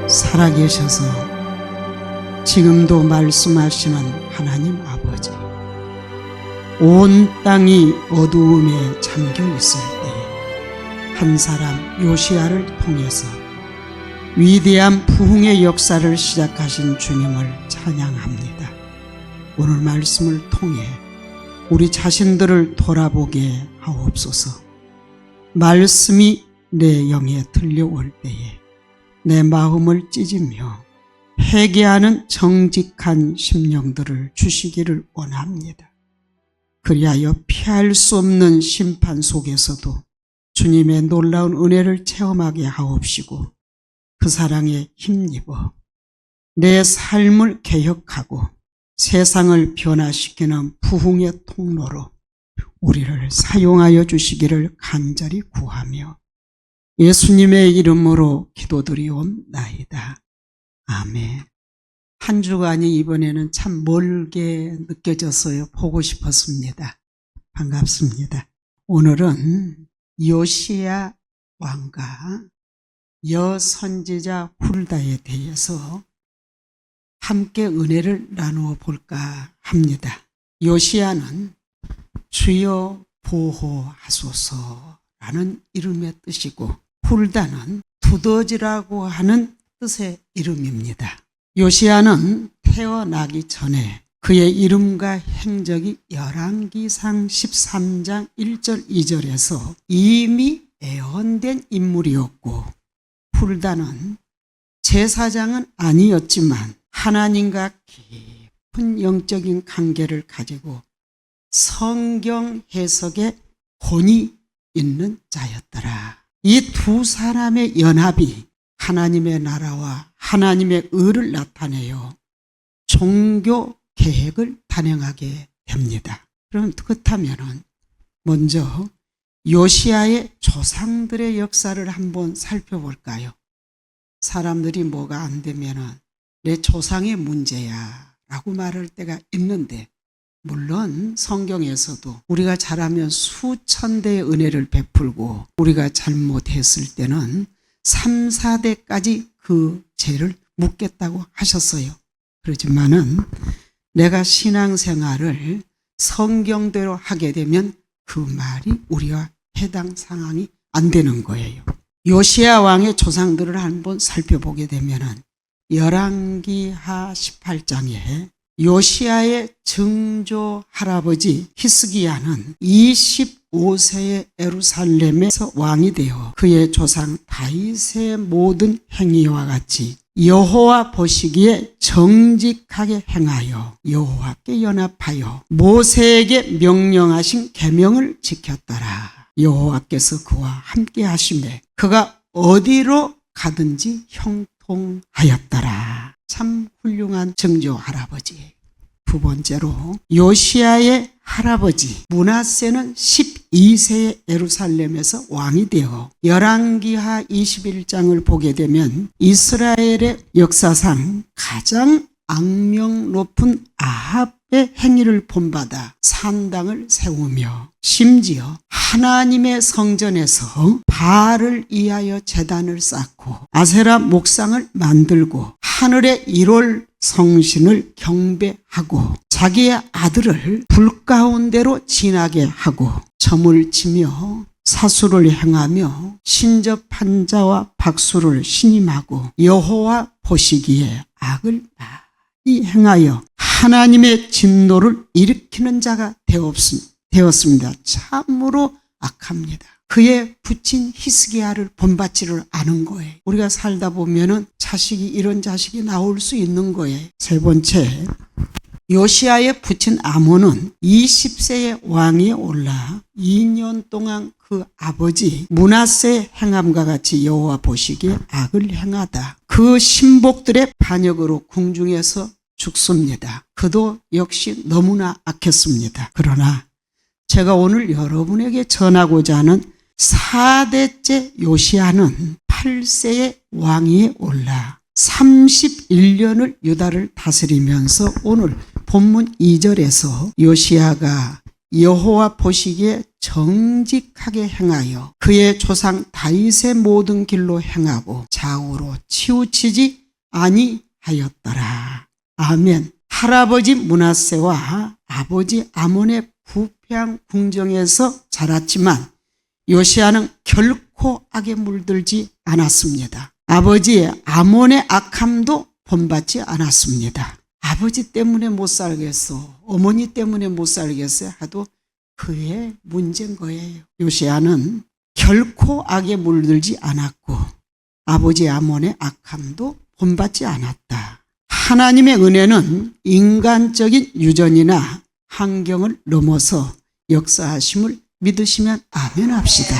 살아계셔서 지금도 말씀하시는 하나님 아버지, 온 땅이 어두움에 잠겨 있을 때에 한 사람 요시야를 통해서 위대한 부흥의 역사를 시작하신 주님을 찬양합니다. 오늘 말씀을 통해 우리 자신들을 돌아보게 하옵소서. 말씀이 내 영에 들려올 때에 내 마음을 찢으며 회개하는 정직한 심령들을 주시기를 원합니다. 그리하여 피할 수 없는 심판 속에서도 주님의 놀라운 은혜를 체험하게 하옵시고 그 사랑에 힘입어 내 삶을 개혁하고 세상을 변화시키는 부흥의 통로로 우리를 사용하여 주시기를 간절히 구하며 예수님의 이름으로 기도드리옵나이다. 아멘. 한 주간이 이번에는 참 멀게 느껴졌어요. 보고 싶었습니다. 반갑습니다. 오늘은 요시야 왕과 여선지자 훌다에 대해서 함께 은혜를 나누어 볼까 합니다. 요시야는 주여 보호하소서라는 이름의 뜻이고 훌다는 두더지라고 하는 뜻의 이름입니다. 요시야는 태어나기 전에 그의 이름과 행적이 열왕기상 13장 1절 2절에서 이미 예언된 인물이었고 훌다는 제사장은 아니었지만 하나님과 깊은 영적인 관계를 가지고 성경 해석에 권위 있는 자였더라. 이 두 사람의 연합이 하나님의 나라와 하나님의 의를 나타내어 종교 계획을 단행하게 됩니다. 그럼 그렇다면 먼저 요시야의 조상들의 역사를 한번 살펴볼까요? 사람들이 뭐가 안 되면 내 조상의 문제야 라고 말할 때가 있는데 물론 성경에서도 우리가 잘하면 수천 대의 은혜를 베풀고 우리가 잘못했을 때는 3, 4대까지 그 죄를 묻겠다고 하셨어요. 그렇지만은 내가 신앙생활을 성경대로 하게 되면 그 말이 우리와 해당 상황이 안 되는 거예요. 요시야 왕의 조상들을 한번 살펴보게 되면은 열왕기하 18장에 요시야의 증조 할아버지 히스기야는 25세의 예루살렘에서 왕이 되어 그의 조상 다윗의 모든 행위와 같이 여호와 보시기에 정직하게 행하여 여호와께 연합하여 모세에게 명령하신 계명을 지켰더라. 여호와께서 그와 함께 하시매 그가 어디로 가든지 형통하였더라. 참 훌륭한 증조 할아버지. 두 번째로 요시야의 할아버지 므낫세는 12세의 예루살렘에서 왕이 되어 열왕기하 21장을 보게 되면 이스라엘의 역사상 가장 악명 높은 아합의 행위를 본받아 산당을 세우며 심지어 하나님의 성전에서 바알을 위하여 제단을 쌓고 아세라 목상을 만들고 하늘의 1월 성신을 경배하고 자기의 아들을 불 가운데로 지나게 하고 점을 치며 사수를 행하며 신접한 자와 박수를 신임하고 여호와 보시기에 악을 많이 행하여 하나님의 진노를 일으키는 자가 되었습니다. 참으로 악합니다. 그의 부친 히스기야를 본받지를 않은 거예요. 우리가 살다 보면은 자식이 이런 자식이 나올 수 있는 거예요. 세 번째, 요시야의 부친 아몬은 20세의 왕위에 올라 2년 동안 그 아버지 므낫세의 행함과 같이 여호와 보시기에 악을 행하다 그 신복들의 반역으로 궁중에서 죽습니다. 그도 역시 너무나 악했습니다. 그러나 제가 오늘 여러분에게 전하고자 하는 4대째 요시야는 8세의 왕위에 올라 31년을 유다를 다스리면서 오늘 본문 2절에서 요시야가 여호와 보시기에 정직하게 행하여 그의 조상 다윗의 모든 길로 행하고 좌우로 치우치지 아니하였더라. 아멘. 할아버지 므낫세와 아버지 아몬의 부패한 궁정에서 자랐지만 요시야는 결코 악에 물들지 않았습니다. 아버지의 아몬의 악함도 본받지 않았습니다. 아버지 때문에 못 살겠어, 어머니 때문에 못 살겠어 하도 그의 문제인 거예요. 요시야는 결코 악에 물들지 않았고 아버지 아몬의 악함도 본받지 않았다. 하나님의 은혜는 인간적인 유전이나 환경을 넘어서 역사하심을 믿으시면 아멘 합시다.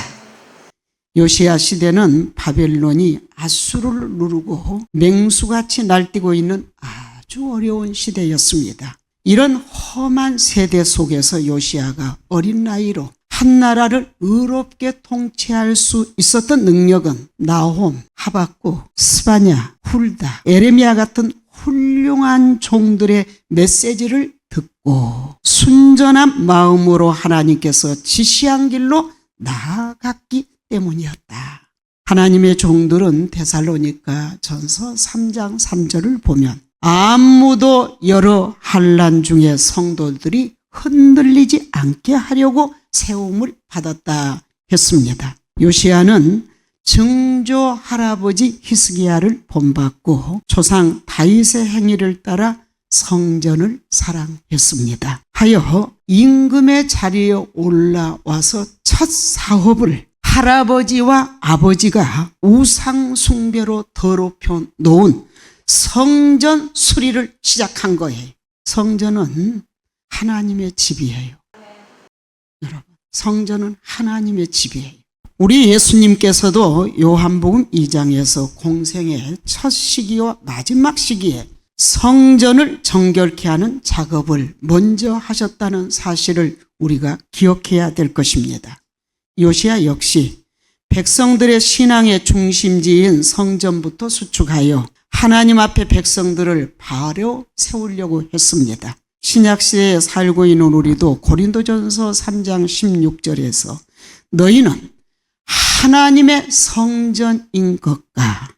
요시야 시대는 바벨론이 아수르를 누르고 맹수같이 날뛰고 있는 아주 어려운 시대였습니다. 이런 험한 세대 속에서 요시야가 어린 나이로 한 나라를 의롭게 통치할 수 있었던 능력은 나홈, 하박국, 스바냐, 훌다, 에레미야 같은 훌륭한 종들의 메시지를 듣고 순전한 마음으로 하나님께서 지시한 길로 나아갔기 때문이었다. 하나님의 종들은 데살로니가 전서 3장 3절을 보면 아무도 여러 환난 중에 성도들이 흔들리지 않게 하려고 세움을 받았다 했습니다. 요시야는 증조 할아버지 히스기야를 본받고 조상 다윗의 행위를 따라 성전을 사랑했습니다. 하여 임금의 자리에 올라와서 첫 사업을 할아버지와 아버지가 우상 숭배로 더럽혀 놓은 성전 수리를 시작한 거예요. 성전은 하나님의 집이에요. 여러분, 성전은 하나님의 집이에요. 우리 예수님께서도 요한복음 2장에서 공생의 첫 시기와 마지막 시기에 성전을 정결케 하는 작업을 먼저 하셨다는 사실을 우리가 기억해야 될 것입니다. 요시야 역시 백성들의 신앙의 중심지인 성전부터 수축하여 하나님 앞에 백성들을 바로 세우려고 했습니다. 신약시대에 살고 있는 우리도 고린도전서 3장 16절에서 너희는 하나님의 성전인 것과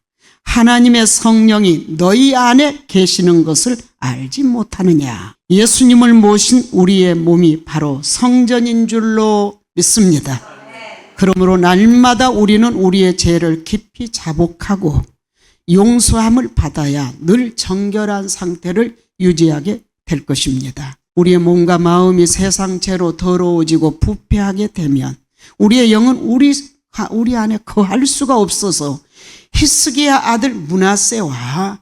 하나님의 성령이 너희 안에 계시는 것을 알지 못하느냐. 예수님을 모신 우리의 몸이 바로 성전인 줄로 믿습니다. 그러므로 날마다 우리는 우리의 죄를 깊이 자복하고 용서함을 받아야 늘 정결한 상태를 유지하게 될 것입니다. 우리의 몸과 마음이 세상 죄로 더러워지고 부패하게 되면 우리의 영은 우리 안에 거할 수가 없어서 히스기야 아들 므낫세와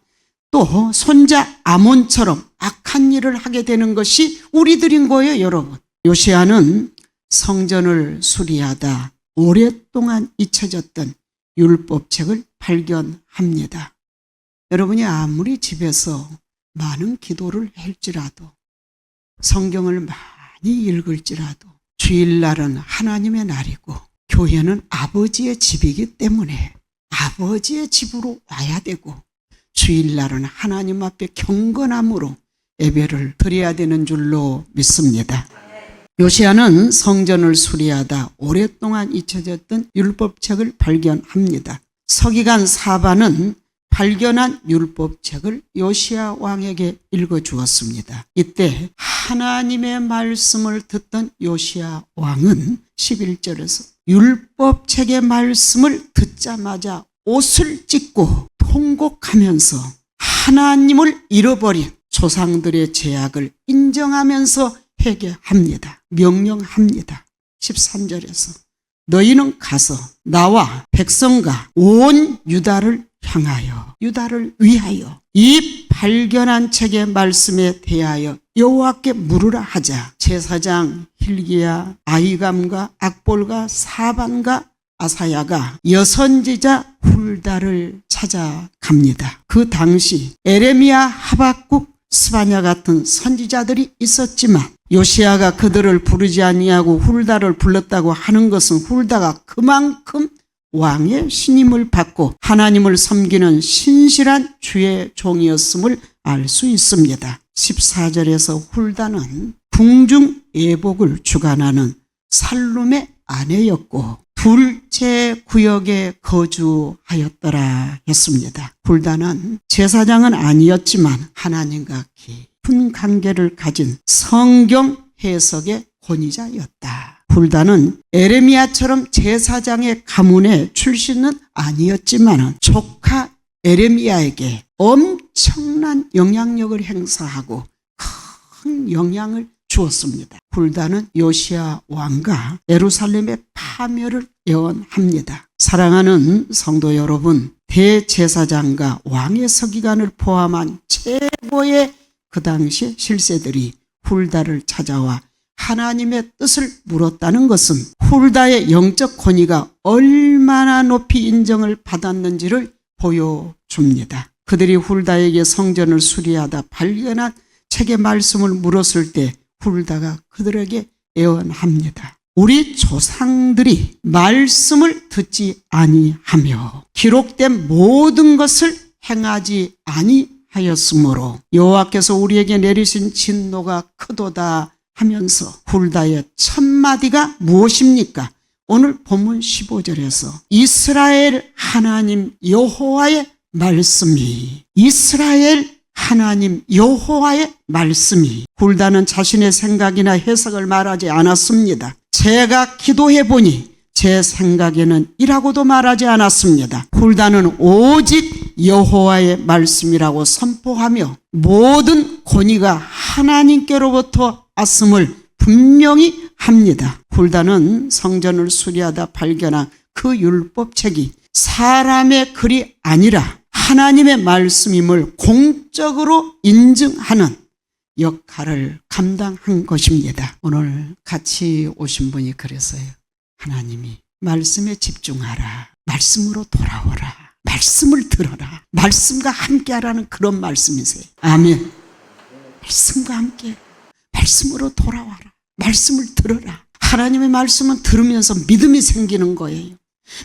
또 손자 아몬처럼 악한 일을 하게 되는 것이 우리들인 거예요, 여러분. 요시야는 성전을 수리하다 오랫동안 잊혀졌던 율법책을 발견합니다. 여러분이 아무리 집에서 많은 기도를 할지라도 성경을 많이 읽을지라도 주일날은 하나님의 날이고 교회는 아버지의 집이기 때문에 아버지의 집으로 와야 되고 주일날은 하나님 앞에 경건함으로 예배를 드려야 되는 줄로 믿습니다. 요시야는 성전을 수리하다 오랫동안 잊혀졌던 율법책을 발견합니다. 서기관 사반은 발견한 율법책을 요시야 왕에게 읽어주었습니다. 이때 하나님의 말씀을 듣던 요시야 왕은 11절에서 율법책의 말씀을 듣자마자 옷을 찢고 통곡하면서 하나님을 잃어버린 조상들의 죄악을 인정하면서 회개합니다. 명령합니다. 13절에서 너희는 가서 나와 백성과 온 유다를 향하여 유다를 위하여 이 발견한 책의 말씀에 대하여 여호와께 물으라 하자. 제사장 hil기야, 아히감과 악볼과 사반과 아사야가 여선지자 훌다를 찾아갑니다. 그 당시 에레미야, 하박국, 스바냐 같은 선지자들이 있었지만 요시야가 그들을 부르지 아니하고 훌다를 불렀다고 하는 것은 훌다가 그만큼 왕의 신임을 받고 하나님을 섬기는 신실한 주의 종이었음을 알 수 있습니다. 14절에서 훌다는 궁중 예복을 주관하는 살룸의 아내였고 둘째 구역에 거주하였더라 했습니다. 훌다는 제사장은 아니었지만 하나님과 깊은 관계를 가진 성경 해석의 권위자였다. 훌다는 에레미야처럼 제사장의 가문의 출신은 아니었지만 조카 에레미야에게 엄청난 영향력을 행사하고 큰 영향을 주었습니다. 훌다는 요시야 왕과 예루살렘의 파멸을 예언합니다. 사랑하는 성도 여러분, 대제사장과 왕의 서기관을 포함한 최고의 그 당시 실세들이 훌다를 찾아와 하나님의 뜻을 물었다는 것은 훌다의 영적 권위가 얼마나 높이 인정을 받았는지를 보여줍니다. 그들이 훌다에게 성전을 수리하다 발견한 책의 말씀을 물었을 때 훌다가 그들에게 예언합니다. 우리 조상들이 말씀을 듣지 아니하며 기록된 모든 것을 행하지 아니하였으므로 여호와께서 우리에게 내리신 진노가 크도다 하면서 훌다의 첫 마디가 무엇입니까? 오늘 본문 15절에서 이스라엘 하나님 여호와의 말씀이 훌다는 자신의 생각이나 해석을 말하지 않았습니다. 제가 기도해 보니 제 생각에는 이라고도 말하지 않았습니다. 훌다는 오직 여호와의 말씀이라고 선포하며 모든 권위가 하나님께로부터 왔음을 분명히 합니다. 훌다는 성전을 수리하다 발견한 그 율법책이 사람의 글이 아니라 하나님의 말씀임을 공적으로 인증하는 역할을 감당한 것입니다. 오늘 같이 오신 분이 그랬어요. 하나님이 말씀에 집중하라. 말씀으로 돌아오라. 말씀을 들어라. 말씀과 함께하라는 그런 말씀이세요. 아멘. 말씀과 함께 말씀으로 돌아와라. 말씀을 들어라. 하나님의 말씀은 들으면서 믿음이 생기는 거예요.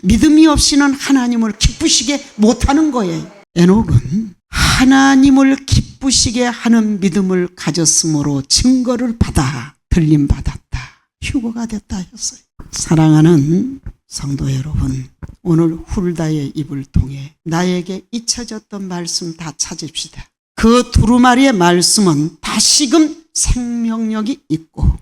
믿음이 없이는 하나님을 기쁘시게 못하는 거예요. 에녹은 하나님을 기쁘시게 하는 믿음을 가졌으므로 증거를 받아 들림받았다. 휴거가 됐다 했어요. 사랑하는 성도 여러분, 오늘 훌다의 입을 통해 나에게 잊혀졌던 말씀 다 찾읍시다. 그 두루마리의 말씀은 다시금 생명력이 있고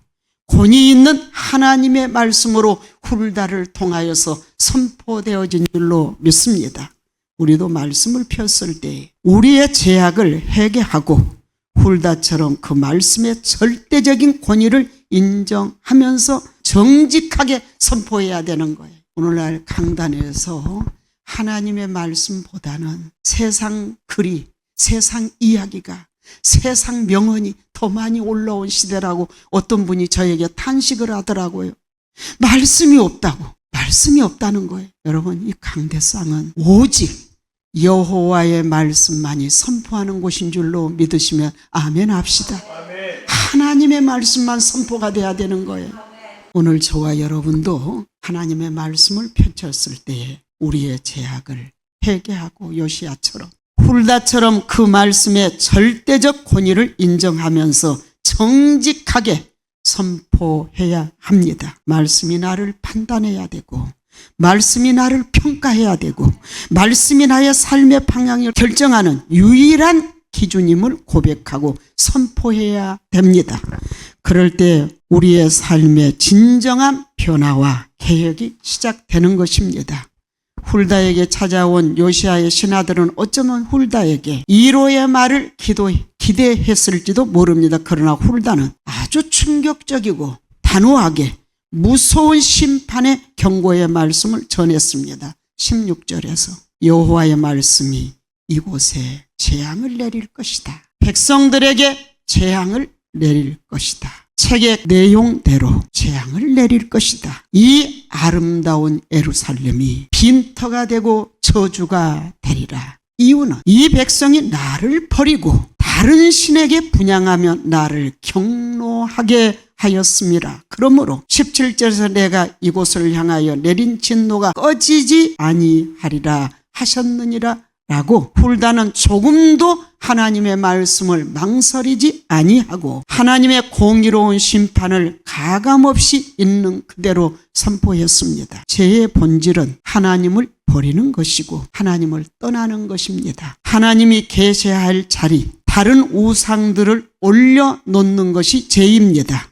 권위 있는 하나님의 말씀으로 훌다를 통하여서 선포되어진 줄로 믿습니다. 우리도 말씀을 폈을 때 우리의 죄악을 회개하고 훌다처럼 그 말씀의 절대적인 권위를 인정하면서 정직하게 선포해야 되는 거예요. 오늘날 강단에서 하나님의 말씀보다는 세상 글이, 세상 이야기가, 세상 명언이 더 많이 올라온 시대라고 어떤 분이 저에게 탄식을 하더라고요. 말씀이 없다는 거예요. 여러분, 이 강대상은 오직 여호와의 말씀만이 선포하는 곳인 줄로 믿으시면 아멘 합시다. 하나님의 말씀만 선포가 돼야 되는 거예요. 오늘 저와 여러분도 하나님의 말씀을 펼쳤을 때에 우리의 죄악을 회개하고 요시야처럼 훌다처럼 그 말씀의 절대적 권위를 인정하면서 정직하게 선포해야 합니다. 말씀이 나를 판단해야 되고 말씀이 나를 평가해야 되고 말씀이 나의 삶의 방향을 결정하는 유일한 기준임을 고백하고 선포해야 됩니다. 그럴 때 우리의 삶의 진정한 변화와 개혁이 시작되는 것입니다. 훌다에게 찾아온 요시야의 신하들은 어쩌면 훌다에게 위로의 말을 기대했을지도 모릅니다. 그러나 훌다는 아주 충격적이고 단호하게 무서운 심판의 경고의 말씀을 전했습니다. 16절에서 여호와의 말씀이 이곳에 재앙을 내릴 것이다. 백성들에게 재앙을 내릴 것이다. 책의 내용대로 재앙을 내릴 것이다. 이 아름다운 예루살렘이 빈터가 되고 저주가 되리라. 이유는 이 백성이 나를 버리고 다른 신에게 분향하며 나를 경노하게 하였음이라. 그러므로 17절에서 내가 이곳을 향하여 내린 진노가 꺼지지 아니하리라 하셨느니라 라고 훌다는 조금도 하나님의 말씀을 망설이지 아니하고 하나님의 공의로운 심판을 가감없이 있는 그대로 선포했습니다. 죄의 본질은 하나님을 버리는 것이고 하나님을 떠나는 것입니다. 하나님이 계셔할 자리, 다른 우상들을 올려놓는 것이 죄입니다.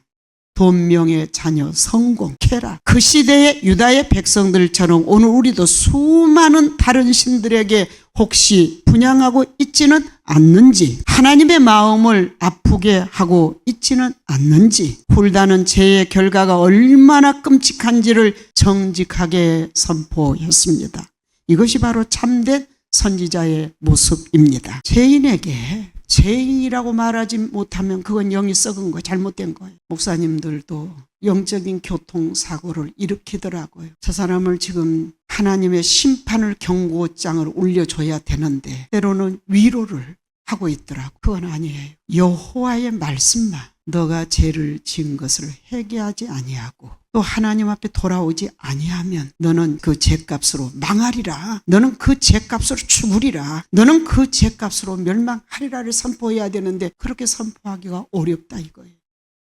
돈, 명예, 자녀, 성공, 쾌락. 그 시대의 유다의 백성들처럼 오늘 우리도 수많은 다른 신들에게 혹시 분향하고 있지는 않는지, 하나님의 마음을 아프게 하고 있지는 않는지, 훌다는 죄의 결과가 얼마나 끔찍한지를 정직하게 선포했습니다. 이것이 바로 참된 선지자의 모습입니다. 죄인에게 죄인이라고 말하지 못하면 그건 영이 썩은 거예요. 잘못된 거예요. 목사님들도 영적인 교통사고를 일으키더라고요. 저 사람을 지금 하나님의 심판을 경고장을 올려줘야 되는데 때로는 위로를 하고 있더라고요. 그건 아니에요. 여호와의 말씀만 너가 죄를 지은 것을 회개하지 아니하고 또 하나님 앞에 돌아오지 아니하면 너는 그 죄값으로 망하리라. 너는 그 죄값으로 죽으리라. 너는 그 죄값으로 멸망하리라를 선포해야 되는데 그렇게 선포하기가 어렵다 이거예요.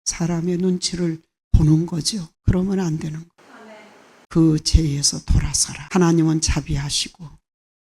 사람의 눈치를 보는 거죠. 그러면 안 되는 거예요. 그 죄에서 돌아서라. 하나님은 자비하시고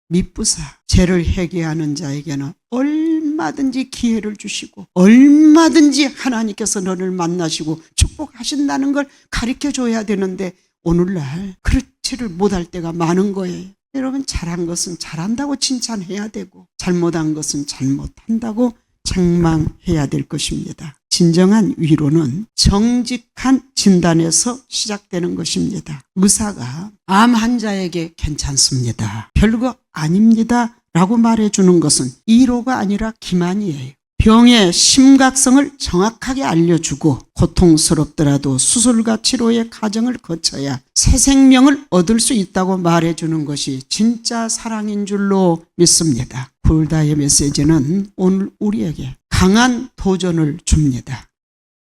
미쁘사 죄를 회개하는 자에게는 얼마든지 기회를 주시고 얼마든지 하나님께서 너를 만나시고 축복하신다는 걸 가르쳐줘야 되는데 오늘날 그렇지를 못할 때가 많은 거예요. 여러분, 잘한 것은 잘한다고 칭찬해야 되고 잘못한 것은 잘못한다고 책망해야 될 것입니다. 진정한 위로는 정직한 진단에서 시작되는 것입니다. 의사가 암 환자에게 괜찮습니다, 별거 아닙니다 라고 말해주는 것은 위로가 아니라 기만이에요. 병의 심각성을 정확하게 알려주고 고통스럽더라도 수술과 치료의 과정을 거쳐야 새 생명을 얻을 수 있다고 말해주는 것이 진짜 사랑인 줄로 믿습니다. 훌다의 메시지는 오늘 우리에게 강한 도전을 줍니다.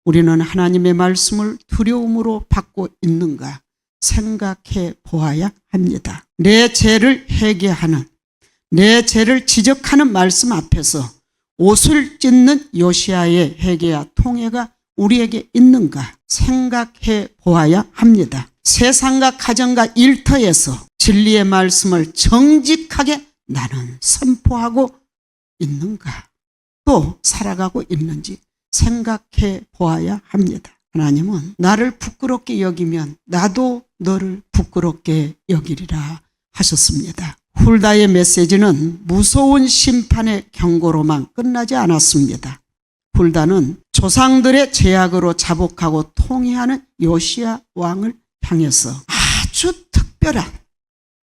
우리는 하나님의 말씀을 두려움으로 받고 있는가 생각해 보아야 합니다. 내 죄를 회개하는, 내 죄를 지적하는 말씀 앞에서 옷을 찢는 요시야의 회개와 통회가 우리에게 있는가 생각해 보아야 합니다. 세상과 가정과 일터에서 진리의 말씀을 정직하게 나는 선포하고 있는가, 또 살아가고 있는지 생각해 보아야 합니다. 하나님은 나를 부끄럽게 여기면 나도 너를 부끄럽게 여기리라 하셨습니다. 훌다의 메시지는 무서운 심판의 경고로만 끝나지 않았습니다. 훌다는 조상들의 죄악으로 자복하고 통회하는 요시야 왕을 향해서 아주 특별한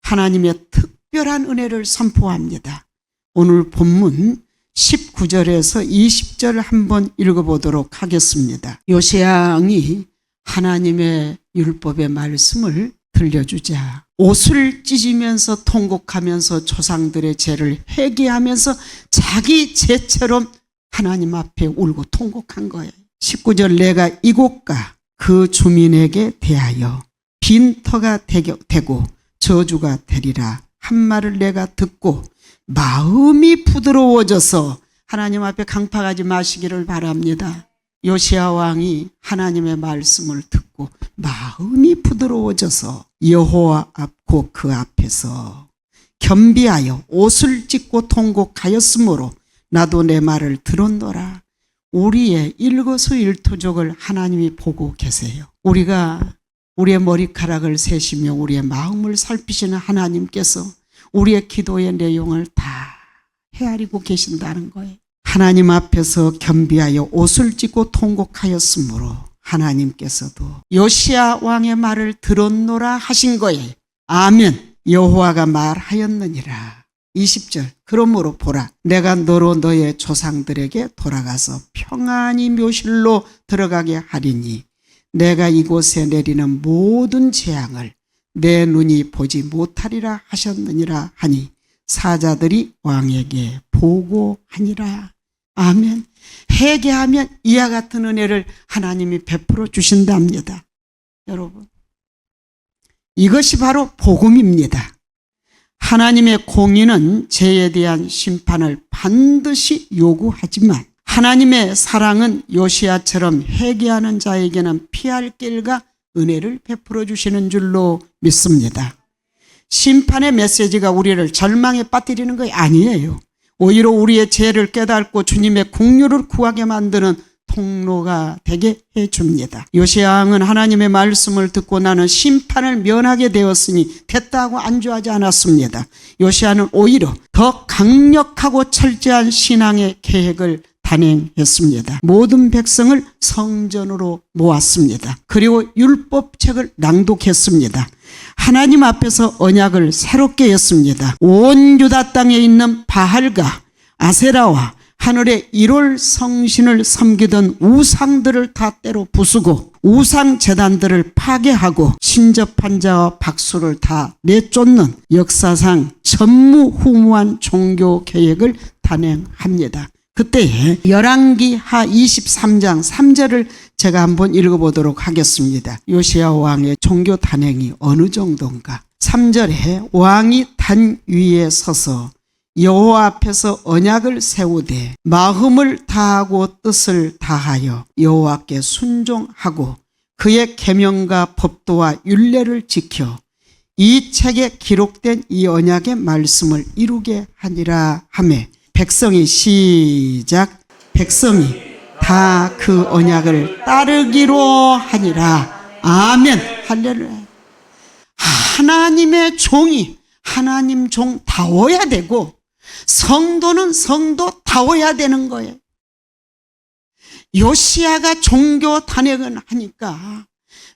하나님의 특별한 은혜를 선포합니다. 오늘 본문 19절에서 20절 한번 읽어보도록 하겠습니다. 요시야 왕이 하나님의 율법의 말씀을 들려주자 옷을 찢으면서 통곡하면서 조상들의 죄를 회개하면서 자기 죄처럼 하나님 앞에 울고 통곡한 거예요. 19절 내가 이곳과 그 주민에게 대하여 빈터가 되고 저주가 되리라 한 말을 내가 듣고 마음이 부드러워져서 하나님 앞에 강팍하지 마시기를 바랍니다. 요시야 왕이 하나님의 말씀을 듣고 마음이 부드러워져서 여호와 앞고 그 앞에서 겸비하여 옷을 찢고 통곡하였으므로 나도 내 말을 들었노라. 우리의 일거수일투족을 하나님이 보고 계세요. 우리가 우리의 머리카락을 세시며 우리의 마음을 살피시는 하나님께서 우리의 기도의 내용을 다 헤아리고 계신다는 거예요. 하나님 앞에서 겸비하여 옷을 찢고 통곡하였으므로 하나님께서도 요시야 왕의 말을 들었노라 하신 거예요. 아멘. 여호와가 말하였느니라. 20절 그러므로 보라 내가 너로 너의 조상들에게 돌아가서 평안히 묘실로 들어가게 하리니 내가 이곳에 내리는 모든 재앙을 내 눈이 보지 못하리라 하셨느니라 하니 사자들이 왕에게 보고하니라. 아멘. 회개하면 이와 같은 은혜를 하나님이 베풀어 주신답니다. 여러분, 이것이 바로 복음입니다. 하나님의 공의는 죄에 대한 심판을 반드시 요구하지만 하나님의 사랑은 요시야처럼 회개하는 자에게는 피할 길과 은혜를 베풀어 주시는 줄로 믿습니다. 심판의 메시지가 우리를 절망에 빠뜨리는 것이 아니에요. 오히려 우리의 죄를 깨닫고 주님의 긍휼을 구하게 만드는 통로가 되게 해줍니다. 요시야 왕은 하나님의 말씀을 듣고 나는 심판을 면하게 되었으니 됐다고 안주하지 않았습니다. 요시야는 오히려 더 강력하고 철저한 신앙의 계획을 단행했습니다. 모든 백성을 성전으로 모았습니다. 그리고 율법책을 낭독했습니다. 하나님 앞에서 언약을 새롭게 했습니다. 온 유다 땅에 있는 바알과 아세라와 하늘의 1월 성신을 섬기던 우상들을 다 때로 부수고 우상 제단들을 파괴하고 신접한 자와 박수를 다 내쫓는 역사상 전무후무한 종교 계획을 단행합니다. 그때에 열왕기하 23장 3절을 제가 한번 읽어보도록 하겠습니다. 요시야 왕의 종교 단행이 어느 정도인가? 3절에 왕이 단 위에 서서 여호와 앞에서 언약을 세우되 마음을 다하고 뜻을 다하여 여호와께 순종하고 그의 계명과 법도와 율례를 지켜 이 책에 기록된 이 언약의 말씀을 이루게 하니라 하매 백성이 시작 백성이 다 그 언약을 따르기로 하니라. 아멘. 할렐루야. 하나님의 종이 하나님 종다워야 되고 성도는 성도다워야 되는 거예요. 요시야가 종교 단행을 하니까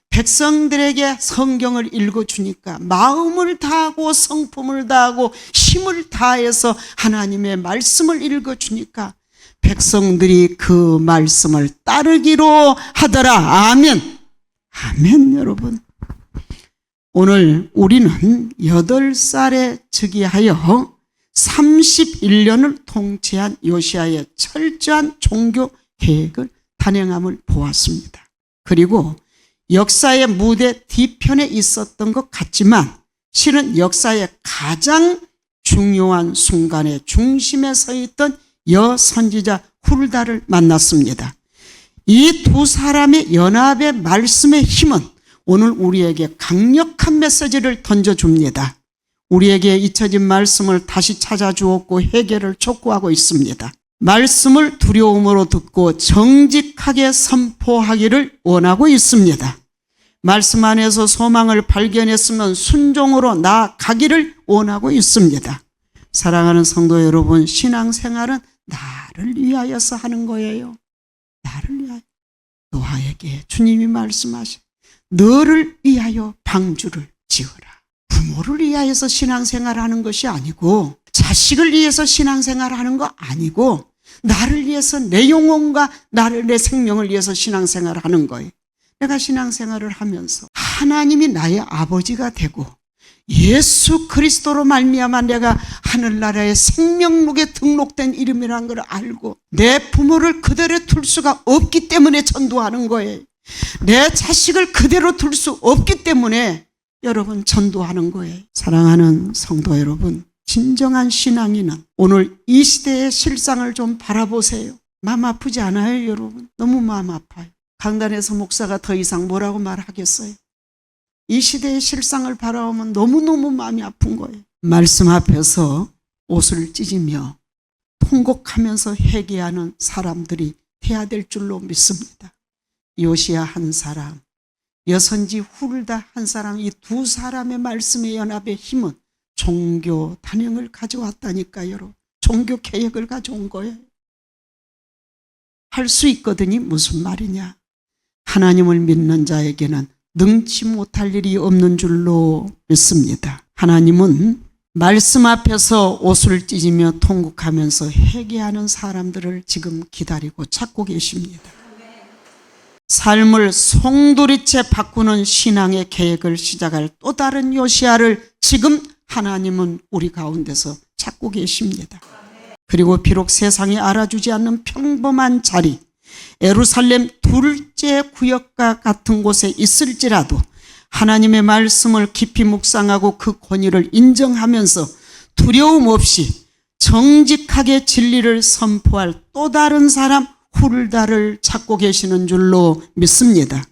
백성들에게 성경을 읽어주니까 마음을 다하고 성품을 다하고 힘을 다해서 하나님의 말씀을 읽어주니까 백성들이 그 말씀을 따르기로 하더라. 아멘. 아멘. 여러분, 오늘 우리는 8살에 즉위하여 31년을 통치한 요시야의 철저한 종교 계획을 단행함을 보았습니다. 그리고 역사의 무대 뒤편에 있었던 것 같지만 실은 역사의 가장 중요한 순간에 중심에 서 있던 여선지자 훌다를 만났습니다. 이 두 사람의 연합의 말씀의 힘은 오늘 우리에게 강력한 메시지를 던져줍니다. 우리에게 잊혀진 말씀을 다시 찾아주었고 회개를 촉구하고 있습니다. 말씀을 두려움으로 듣고 정직하게 선포하기를 원하고 있습니다. 말씀 안에서 소망을 발견했으면 순종으로 나아가기를 원하고 있습니다. 사랑하는 성도 여러분, 신앙생활은 나를 위하여서 하는 거예요. 나를 위하여. 노아에게 주님이 말씀하셔 너를 위하여 방주를 지어라. 부모를 위하여서 신앙생활하는 것이 아니고 자식을 위해서 신앙생활하는 거 아니고 나를 위해서 내 영혼과 내 생명을 위해서 신앙생활하는 거예요. 내가 신앙생활을 하면서 하나님이 나의 아버지가 되고 예수 그리스도로 말미암아 내가 하늘나라의 생명록에 등록된 이름이라는 걸 알고 내 부모를 그대로 둘 수가 없기 때문에 전도하는 거예요. 내 자식을 그대로 둘 수 없기 때문에 여러분 전도하는 거예요. 사랑하는 성도 여러분, 진정한 신앙인은 오늘 이 시대의 실상을 좀 바라보세요. 마음 아프지 않아요, 여러분? 너무 마음 아파요. 강단에서 목사가 더 이상 뭐라고 말하겠어요? 이 시대의 실상을 바라보면 너무너무 마음이 아픈 거예요. 말씀 앞에서 옷을 찢으며 통곡하면서 회개하는 사람들이 돼야 될 줄로 믿습니다. 요시야 한 사람, 여선지 훌다 한 사람, 이 두 사람의 말씀의 연합의 힘은 종교 단행을 가져왔다니까요. 여러분, 종교 개혁을 가져온 거예요. 할 수 있거든요. 무슨 말이냐? 하나님을 믿는 자에게는 능치 못할 일이 없는 줄로 믿습니다. 하나님은 말씀 앞에서 옷을 찢으며 통곡하면서 회개하는 사람들을 지금 기다리고 찾고 계십니다. 삶을 송두리째 바꾸는 신앙의 계획을 시작할 또 다른 요시야를 지금 하나님은 우리 가운데서 찾고 계십니다. 그리고 비록 세상이 알아주지 않는 평범한 자리, 예루살렘 둘째 구역과 같은 곳에 있을지라도 하나님의 말씀을 깊이 묵상하고 그 권위를 인정하면서 두려움 없이 정직하게 진리를 선포할 또 다른 사람 훌다를 찾고 계시는 줄로 믿습니다.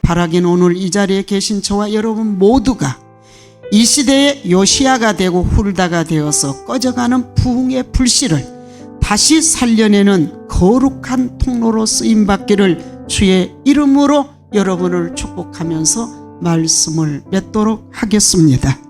바라긴 오늘 이 자리에 계신 저와 여러분 모두가 이 시대의 요시야가 되고 훌다가 되어서 꺼져가는 부흥의 불씨를 다시 살려내는 거룩한 통로로 쓰임받기를 주의 이름으로 여러분을 축복하면서 말씀을 맺도록 하겠습니다.